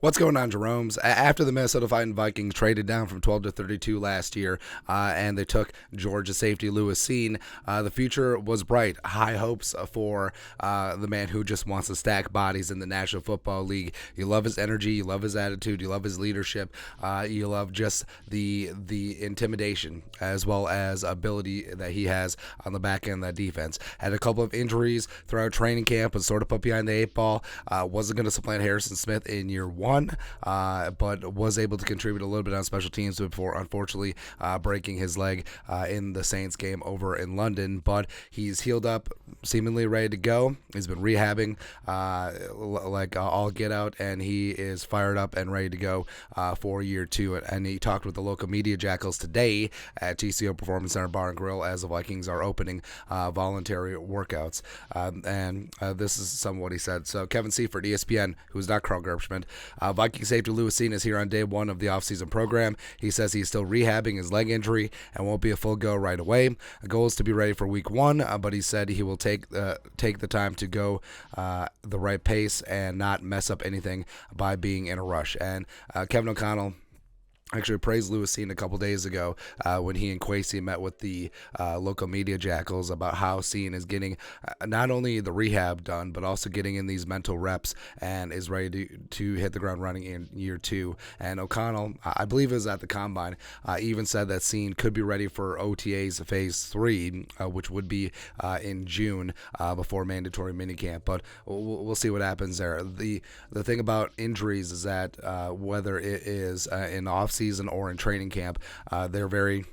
What's going on, Jerome's? After the Minnesota Vikings traded down from 12 to 32 last year, and they took Georgia safety Lewis Cine, the future was bright. High hopes for the man who just wants to stack bodies in the National Football League. You love his energy, you love his attitude, you love his leadership, you love just the intimidation as well as ability that he has on the back end of that defense. Had a couple of injuries throughout training camp, was sort of put behind the eight ball. Wasn't going to supplant Harrison Smith in year one. But was able to contribute a little bit on special teams before, unfortunately, breaking his leg in the Saints game over in London. But he's healed up, seemingly ready to go. He's been rehabbing like all get out, and he is fired up and ready to go for year two. And he talked with the local media jackals today at TCO Performance Center Bar and Grill as the Vikings are opening voluntary workouts. And this is some of what he said. So Kevin Seifert, ESPN, who's not Carl Gerbschmidt, Viking safety Lewis Cine is here on day one of the offseason program. He says he's still rehabbing his leg injury and won't be a full go right away. The goal is to be ready for week one, but he said he will take the time to go the right pace and not mess up anything by being in a rush. And Kevin O'Connell actually praised Lewis Cine a couple days ago when he and Kwesi met with the local media jackals about how Cine is getting not only the rehab done, but also getting in these mental reps and is ready to hit the ground running in year two. And O'Connell, I believe it was at the Combine, even said that Cine could be ready for OTA's Phase 3, which would be in June before mandatory minicamp. But we'll see what happens there. The thing about injuries is that whether it is in off-season or in training camp, the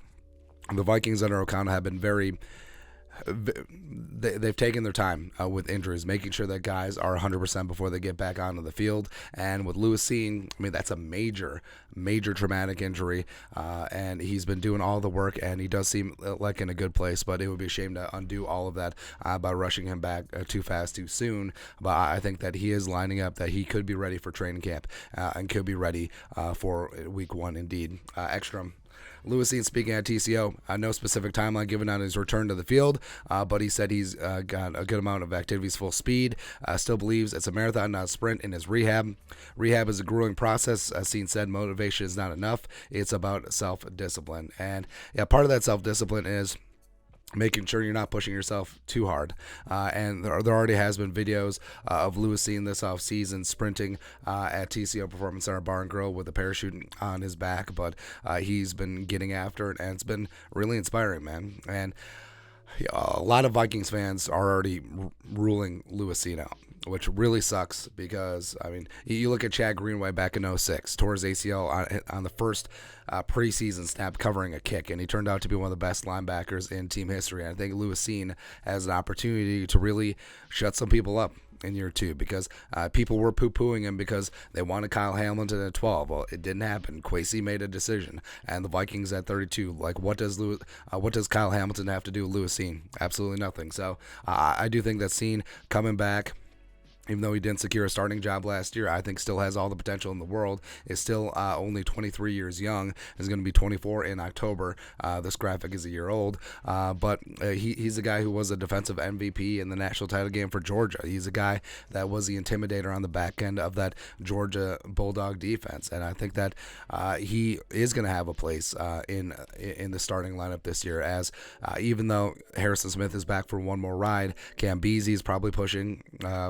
Vikings under O'Connell have been they've taken their time with injuries, making sure that guys are 100% before they get back onto the field. And with Lewis Cine, I mean, that's a major traumatic injury, and he's been doing all the work, and he does seem like in a good place, but it would be a shame to undo all of that by rushing him back too fast, too soon. But I think that he is lining up, that he could be ready for training camp and could be ready for week one indeed. Ekstrom. Lewis Cine speaking at TCO, no specific timeline given on his return to the field, but he said he's got a good amount of activities full speed, still believes it's a marathon, not a sprint in his rehab. Rehab is a grueling process. Cine said motivation is not enough. It's about self-discipline. And yeah, part of that self-discipline is making sure you're not pushing yourself too hard. And there already has been videos of Lewis Cine this offseason sprinting at TCO Performance Center Bar and Grill with a parachute on his back, but he's been getting after it, and it's been really inspiring, man. And a lot of Vikings fans are already ruling Lewis Cine out, which really sucks because, I mean, you look at Chad Greenway back in 06, tore his ACL on the first preseason snap covering a kick, and he turned out to be one of the best linebackers in team history. And I think Lewis Cine has an opportunity to really shut some people up in year two, because people were poo-pooing him because they wanted Kyle Hamilton at 12. Well, it didn't happen. Kwesi made a decision, and the Vikings at 32. Like, what does Kyle Hamilton have to do with Lewis Cine? Absolutely nothing. So I do think that Cine coming back, even though he didn't secure a starting job last year, I think still has all the potential in the world. Is still only 23 years young. Is going to be 24 in October. This graphic is a year old. But he's a guy who was a defensive MVP in the national title game for Georgia. He's a guy that was the intimidator on the back end of that Georgia Bulldog defense. And I think that he is going to have a place in the starting lineup this year, as even though Harrison Smith is back for one more ride, Cam Beasley is probably pushing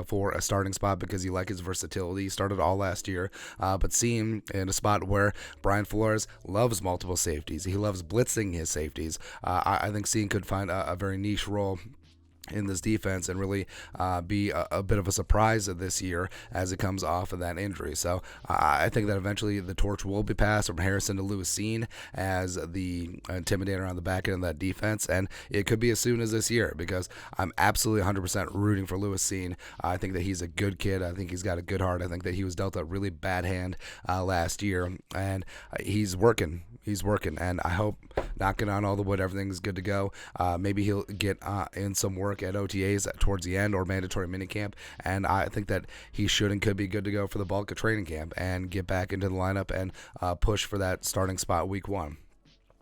for a starting spot because you like his versatility. He started all last year, but seeing in a spot where Brian Flores loves multiple safeties. He loves blitzing his safeties. I think Cine could find a very niche role in this defense and really be a bit of a surprise this year as it comes off of that injury. So I think that eventually the torch will be passed from Harrison to Lewis Cine as the intimidator on the back end of that defense, and it could be as soon as this year, because I'm absolutely 100% rooting for Lewis Cine. I think that he's a good kid. I think he's got a good heart. I think that he was dealt a really bad hand last year, and he's working, and I hope, knocking on all the wood, everything's good to go. Maybe he'll get in some work at OTAs towards the end or mandatory minicamp, and I think that he should and could be good to go for the bulk of training camp and get back into the lineup and push for that starting spot week one.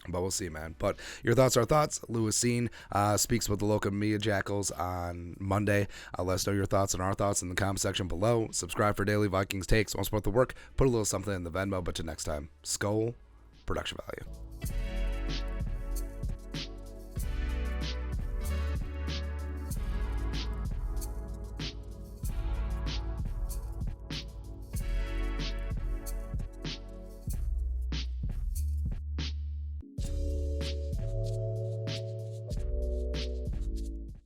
But we'll see, man. But your thoughts are thoughts. Lewis Cine speaks with the local media jackals on Monday. Let us know your thoughts and our thoughts in the comment section below. Subscribe for daily Vikings takes. Want to support the work? Put a little something in the Venmo. But till next time, Skull Production Value.